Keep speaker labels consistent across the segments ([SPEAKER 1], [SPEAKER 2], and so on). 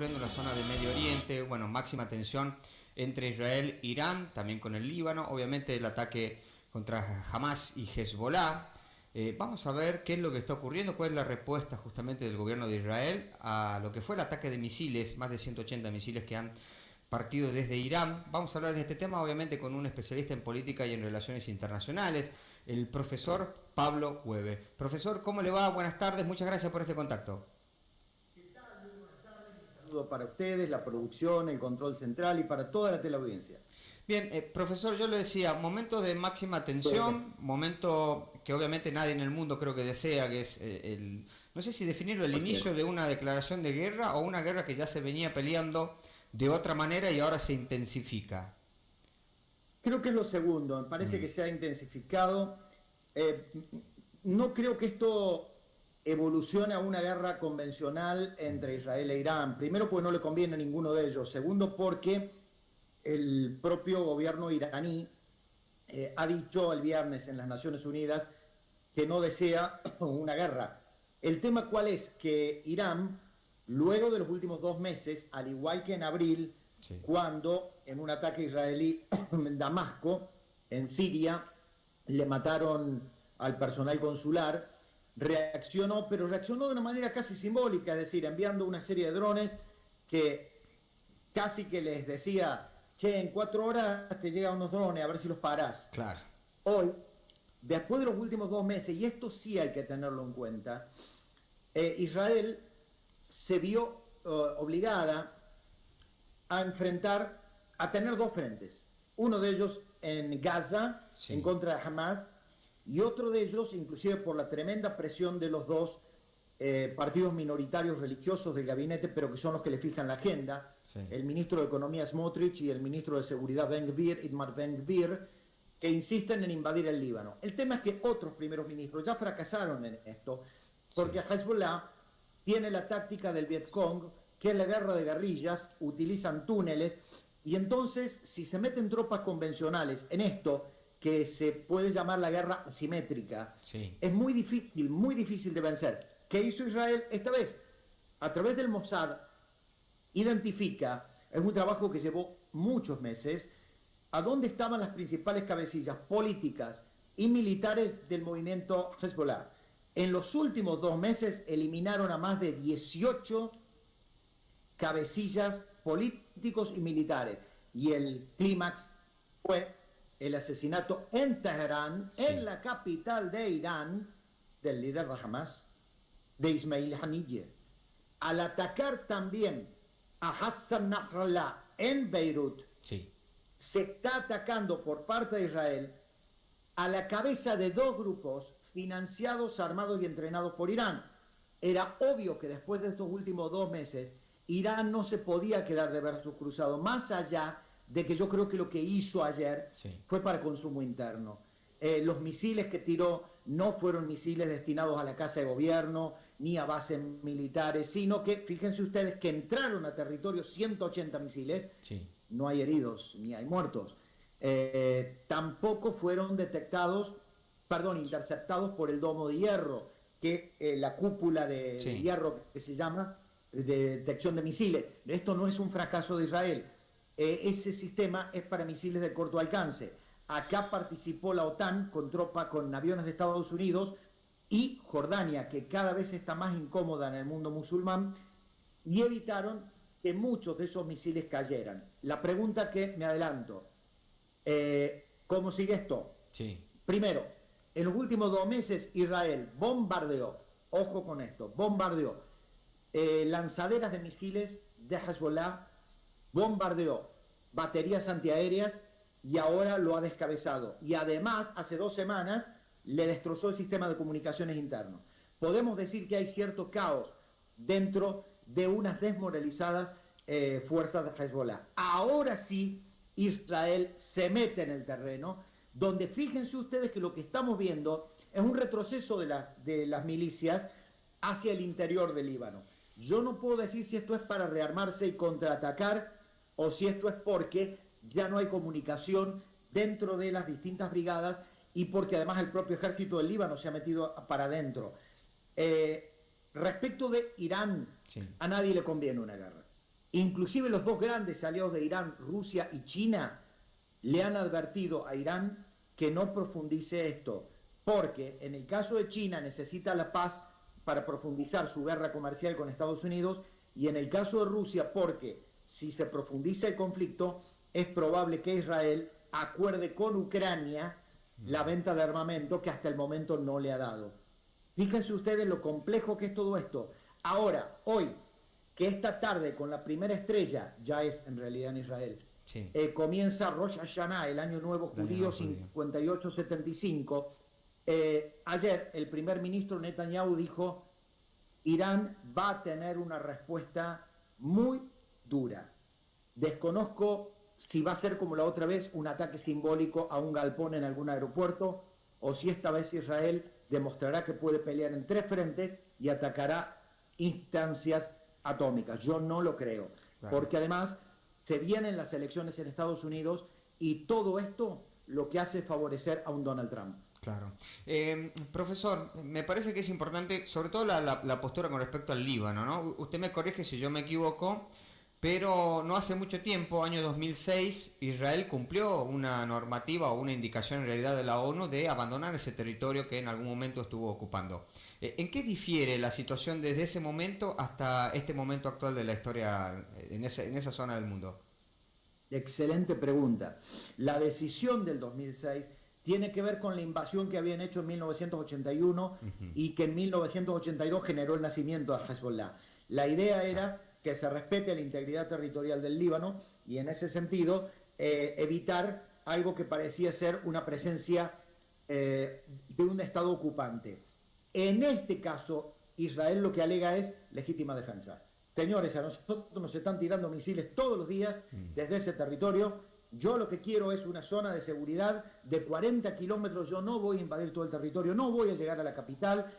[SPEAKER 1] En la zona de Medio Oriente, bueno, máxima tensión entre Israel e Irán, también con el Líbano, obviamente el ataque contra Hamas y Hezbollah. Vamos a ver qué es lo que está ocurriendo, cuál es la respuesta justamente del gobierno de Israel a lo que fue el ataque de misiles, más de 180 misiles que han partido desde Irán. Vamos a hablar de este tema, obviamente, con un especialista en política y en relaciones internacionales, el profesor Pablo Hueve. Profesor, ¿cómo le va? Buenas tardes, muchas gracias por este contacto.
[SPEAKER 2] Para ustedes, la producción, el control central y para toda la teleaudiencia.
[SPEAKER 1] Bien, profesor, yo le decía, momento de máxima tensión, momento que obviamente nadie en el mundo creo que desea, que es no sé si definirlo, el inicio de una declaración de guerra o una guerra que ya se venía peleando de otra manera y ahora se intensifica.
[SPEAKER 2] Creo que es lo segundo, me parece que se ha intensificado. No creo que esto evoluciona a una guerra convencional entre Israel e Irán. Primero, porque no le conviene a ninguno de ellos. Segundo, porque el propio gobierno iraní ha dicho el viernes en las Naciones Unidas que no desea una guerra. El tema cuál es, que Irán, luego de los últimos 2 meses, al igual que en abril, sí, cuando en un ataque israelí en Damasco, en Siria, le mataron al personal consular, reaccionó, pero reaccionó de una manera casi simbólica, es decir, enviando una serie de drones que casi que les decía, che, en 4 horas te llegan unos drones, a ver si los parás.
[SPEAKER 1] Claro.
[SPEAKER 2] Hoy, después de los últimos 2 meses, y esto sí hay que tenerlo en cuenta, Israel se vio obligada a enfrentar, a tener 2 frentes. Uno de ellos en Gaza, sí, en contra de Hamas, y otro de ellos, inclusive por la tremenda presión de los 2 partidos minoritarios religiosos del gabinete, pero que son los que le fijan la agenda, sí, el ministro de Economía Smotrich y el ministro de Seguridad Itamar Ben-Gvir, que insisten en invadir el Líbano. El tema es que otros primeros ministros ya fracasaron en esto, porque sí, Hezbollah tiene la táctica del Vietcong, que es la guerra de guerrillas, utilizan túneles, y entonces si se meten tropas convencionales en esto, que se puede llamar la guerra asimétrica, sí, es muy difícil de vencer. ¿Qué hizo Israel esta vez? A través del Mossad identifica, es un trabajo que llevó muchos meses, a dónde estaban las principales cabecillas políticas y militares del movimiento Hezbollah. En los últimos 2 meses eliminaron a más de 18 cabecillas políticos y militares. Y el clímax fue el asesinato en Teherán, sí, en la capital de Irán, del líder de Hamas, de Ismail Haniyeh. Al atacar también a Hassan Nasrallah en Beirut, sí, se está atacando por parte de Israel a la cabeza de 2 grupos financiados, armados y entrenados por Irán. Era obvio que después de estos últimos 2 meses, Irán no se podía quedar de brazos cruzados, más allá de que yo creo que lo que hizo ayer, sí, fue para consumo interno. Los misiles que tiró no fueron misiles destinados a la casa de gobierno ni a bases militares, sino que, fíjense ustedes, que entraron a territorio 180 misiles, sí, no hay heridos ni hay muertos. Tampoco fueron interceptados por el domo de hierro, que la cúpula de hierro que se llama de detección de misiles. Esto no es un fracaso de Israel. Ese sistema es para misiles de corto alcance. Acá participó la OTAN con aviones de Estados Unidos y Jordania, que cada vez está más incómoda en el mundo musulmán, y evitaron que muchos de esos misiles cayeran. La pregunta que me adelanto, ¿cómo sigue esto? Sí. Primero, en los últimos 2 meses Israel bombardeó, ojo con esto, bombardeó lanzaderas de misiles de Hezbollah, bombardeó baterías antiaéreas y ahora lo ha descabezado. Y además, hace 2 semanas, le destrozó el sistema de comunicaciones interno. Podemos decir que hay cierto caos dentro de unas desmoralizadas fuerzas de Hezbollah. Ahora sí, Israel se mete en el terreno, donde fíjense ustedes que lo que estamos viendo es un retroceso de las milicias hacia el interior del Líbano. Yo no puedo decir si esto es para rearmarse y contraatacar o si esto es porque ya no hay comunicación dentro de las distintas brigadas y porque además el propio ejército del Líbano se ha metido para adentro. Respecto de Irán, sí, a nadie le conviene una guerra. Inclusive los dos grandes aliados de Irán, Rusia y China, le han advertido a Irán que no profundice esto, porque en el caso de China necesita la paz para profundizar su guerra comercial con Estados Unidos, y en el caso de Rusia porque si se profundiza el conflicto es probable que Israel acuerde con Ucrania la venta de armamento que hasta el momento no le ha dado. Fíjense ustedes lo complejo que es todo esto. Ahora, hoy, que esta tarde con la primera estrella, ya es en realidad en Israel, sí. Comienza Rosh Hashanah, el Año Nuevo Judío 58-75. Ayer el primer ministro Netanyahu dijo, Irán va a tener una respuesta muy dura. Desconozco si va a ser como la otra vez un ataque simbólico a un galpón en algún aeropuerto, o si esta vez Israel demostrará que puede pelear en 3 frentes y atacará instancias atómicas. Yo no lo creo, porque además se vienen las elecciones en Estados Unidos y todo esto lo que hace es favorecer a un Donald Trump.
[SPEAKER 1] Claro. Profesor, me parece que es importante, sobre todo la postura con respecto al Líbano, ¿no? Usted me corrige si yo me equivoco, pero no hace mucho tiempo, año 2006, Israel cumplió una normativa o una indicación en realidad de la ONU de abandonar ese territorio que en algún momento estuvo ocupando. ¿En qué difiere la situación desde ese momento hasta este momento actual de la historia en esa zona del mundo?
[SPEAKER 2] Excelente pregunta. La decisión del 2006 tiene que ver con la invasión que habían hecho en 1981 y que en 1982 generó el nacimiento de Hezbollah. La idea era que se respete la integridad territorial del Líbano y en ese sentido evitar algo que parecía ser una presencia de un Estado ocupante. En este caso, Israel lo que alega es legítima defensa. Señores, a nosotros nos están tirando misiles todos los días desde ese territorio. Yo lo que quiero es una zona de seguridad de 40 kilómetros. Yo no voy a invadir todo el territorio, no voy a llegar a la capital.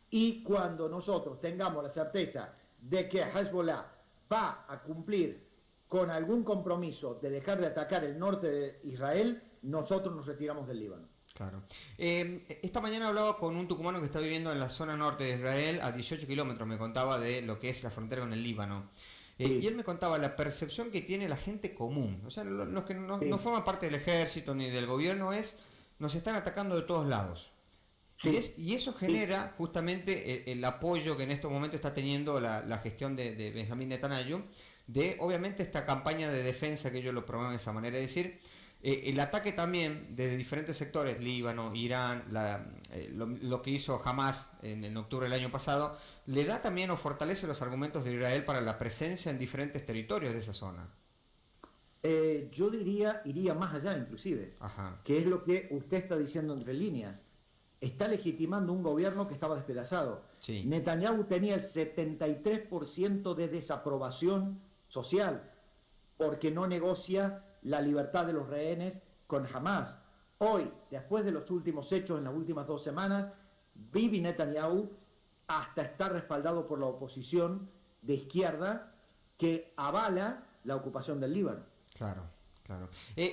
[SPEAKER 2] Y cuando nosotros tengamos la certeza de que Hezbollah va a cumplir con algún compromiso de dejar de atacar el norte de Israel, nosotros nos retiramos del Líbano.
[SPEAKER 1] Claro. Esta mañana hablaba con un tucumano que está viviendo en la zona norte de Israel, a 18 kilómetros, me contaba de lo que es la frontera con el Líbano. Y él me contaba la percepción que tiene la gente común, o sea, los que no forman parte del ejército ni del gobierno, nos están atacando de todos lados. Sí. Y eso genera justamente el apoyo que en estos momentos está teniendo la gestión de Benjamín Netanyahu, de obviamente esta campaña de defensa que ellos lo promueven de esa manera, es decir, el ataque también desde diferentes sectores, Líbano, Irán, lo que hizo Hamas en octubre del año pasado, le da también o fortalece los argumentos de Israel para la presencia en diferentes territorios de esa zona.
[SPEAKER 2] Yo iría más allá inclusive, que es lo que usted está diciendo entre líneas. Está legitimando un gobierno que estaba despedazado. Sí. Netanyahu tenía el 73% de desaprobación social porque no negocia la libertad de los rehenes con Hamas. Hoy, después de los últimos hechos en las últimas 2 semanas, Bibi Netanyahu hasta está respaldado por la oposición de izquierda que avala la ocupación del Líbano.
[SPEAKER 1] Claro. Claro.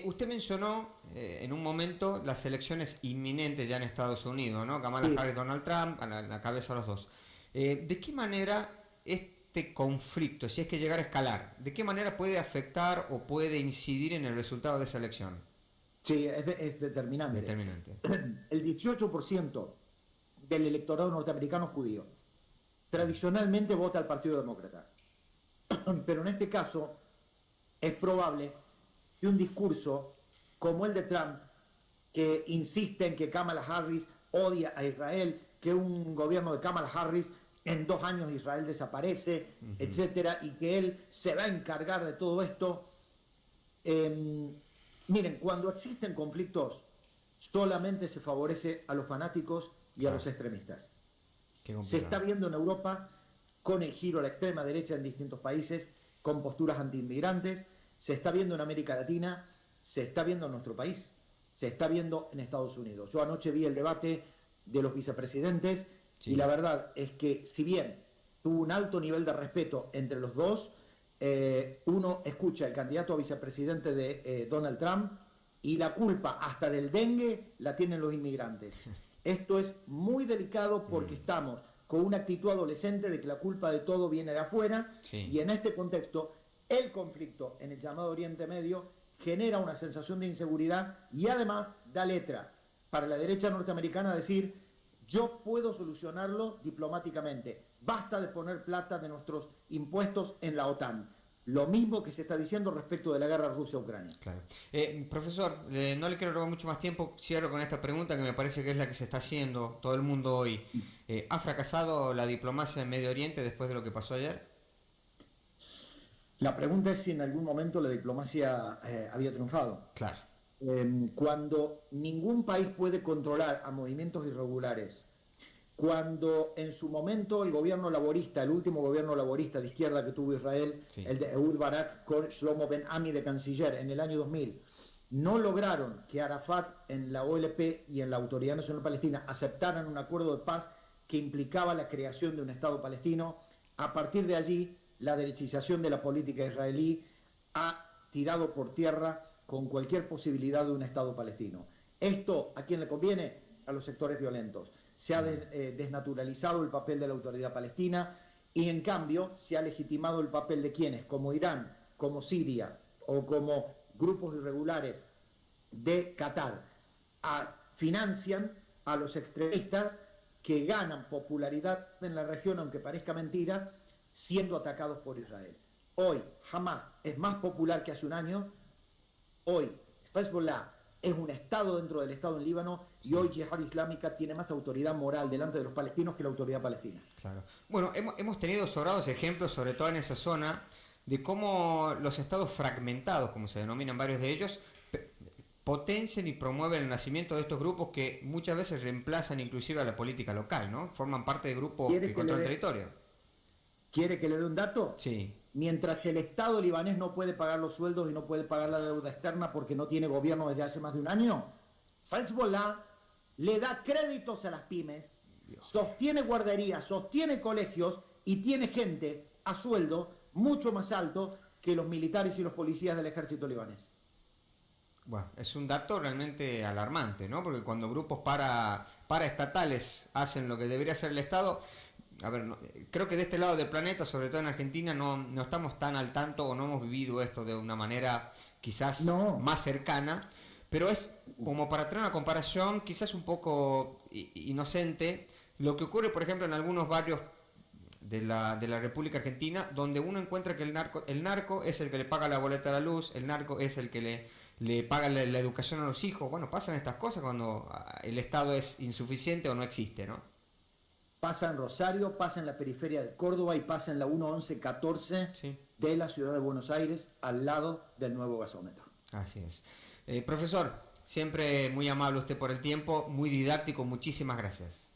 [SPEAKER 1] Usted mencionó en un momento las elecciones inminentes ya en Estados Unidos, ¿no? Kamala Harris, Donald Trump, a la cabeza los dos. ¿De qué manera este conflicto, si es que llegara a escalar, de qué manera puede afectar o puede incidir en el resultado de esa elección?
[SPEAKER 2] Sí, es determinante. El 18% del electorado norteamericano judío tradicionalmente vota al Partido Demócrata. Pero en este caso es probable que un discurso como el de Trump, que insiste en que Kamala Harris odia a Israel, que un gobierno de Kamala Harris en 2 años Israel desaparece, etcétera, y que él se va a encargar de todo esto. Miren, cuando existen conflictos, solamente se favorece a los fanáticos y a los extremistas. Se está viendo en Europa con el giro a la extrema derecha en distintos países, con posturas antiinmigrantes. Se está viendo en América Latina, se está viendo en nuestro país, se está viendo en Estados Unidos. Yo anoche vi el debate de los vicepresidentes y la verdad es que si bien tuvo un alto nivel de respeto entre los dos, uno escucha al candidato a vicepresidente de Donald Trump y la culpa hasta del dengue la tienen los inmigrantes. Esto es muy delicado porque estamos con una actitud adolescente de que la culpa de todo viene de afuera y en este contexto El conflicto en el llamado Oriente Medio genera una sensación de inseguridad y además da letra para la derecha norteamericana decir: yo puedo solucionarlo diplomáticamente, basta de poner plata de nuestros impuestos en la OTAN. Lo mismo que se está diciendo respecto de la guerra Rusia-Ucrania.
[SPEAKER 1] Claro. Profesor, no le quiero robar mucho más tiempo, cierro con esta pregunta que me parece que es la que se está haciendo todo el mundo hoy. ¿Ha fracasado la diplomacia en Medio Oriente después de lo que pasó ayer?
[SPEAKER 2] La pregunta es si en algún momento la diplomacia había triunfado.
[SPEAKER 1] Claro.
[SPEAKER 2] Cuando ningún país puede controlar a movimientos irregulares, cuando en su momento el gobierno laborista, el último gobierno laborista de izquierda que tuvo Israel, sí, el de Ehud Barak con Shlomo Ben Ami de canciller en el año 2000, no lograron que Arafat en la OLP y en la Autoridad Nacional Palestina aceptaran un acuerdo de paz que implicaba la creación de un Estado palestino, a partir de allí la derechización de la política israelí ha tirado por tierra con cualquier posibilidad de un Estado palestino. ¿Esto a quién le conviene? A los sectores violentos. Se ha desnaturalizado el papel de la autoridad palestina y en cambio se ha legitimado el papel de quienes, como Irán, como Siria o como grupos irregulares de Qatar, financian a los extremistas que ganan popularidad en la región, aunque parezca mentira, siendo atacados por Israel. Hoy Hamas es más popular que hace un año. Hoy Hezbollah es un Estado dentro del Estado en Líbano y hoy Yihad Islámica tiene más autoridad moral delante de los palestinos que la autoridad palestina.
[SPEAKER 1] Claro. Bueno, hemos tenido sobrados ejemplos, sobre todo en esa zona, de cómo los estados fragmentados, como se denominan varios de ellos, potencian y promueven el nacimiento de estos grupos que muchas veces reemplazan inclusive a la política local, ¿no? Forman parte de grupos que controlan territorio.
[SPEAKER 2] ¿Quiere que le dé un dato?
[SPEAKER 1] Sí.
[SPEAKER 2] Mientras el Estado libanés no puede pagar los sueldos y no puede pagar la deuda externa porque no tiene gobierno desde hace más de un año, Hezbollah le da créditos a las pymes, sostiene guarderías, sostiene colegios y tiene gente a sueldo mucho más alto que los militares y los policías del ejército libanés.
[SPEAKER 1] Bueno, es un dato realmente alarmante, ¿no? Porque cuando grupos paraestatales hacen lo que debería hacer el Estado... A ver, creo que de este lado del planeta, sobre todo en Argentina, no estamos tan al tanto o no hemos vivido esto de una manera quizás más cercana, pero es como para tener una comparación quizás un poco inocente, lo que ocurre, por ejemplo, en algunos barrios de la República Argentina, donde uno encuentra que el narco es el que le paga la boleta de la luz, el narco es el que le paga la educación a los hijos. Bueno, pasan estas cosas cuando el Estado es insuficiente o no existe, ¿no?
[SPEAKER 2] Pasa en Rosario, pasa en la periferia de Córdoba y pasa en la 11114 sí, de la ciudad de Buenos Aires, al lado del nuevo gasómetro.
[SPEAKER 1] Así es. Profesor, siempre muy amable usted por el tiempo, muy didáctico, muchísimas gracias.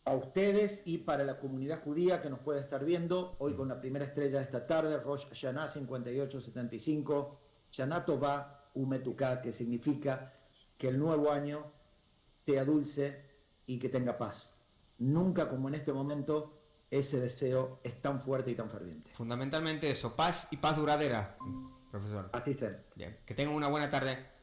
[SPEAKER 2] A ustedes y para la comunidad judía que nos puede estar viendo, hoy con la primera estrella de esta tarde, Rosh Hashanah 5875, Shana Tová Umetuká, que significa que el nuevo año sea dulce y que tenga paz. Nunca como en este momento ese deseo es tan fuerte y tan ferviente.
[SPEAKER 1] Fundamentalmente eso, paz y paz duradera, profesor.
[SPEAKER 2] Así es.
[SPEAKER 1] Bien, que tengan una buena tarde.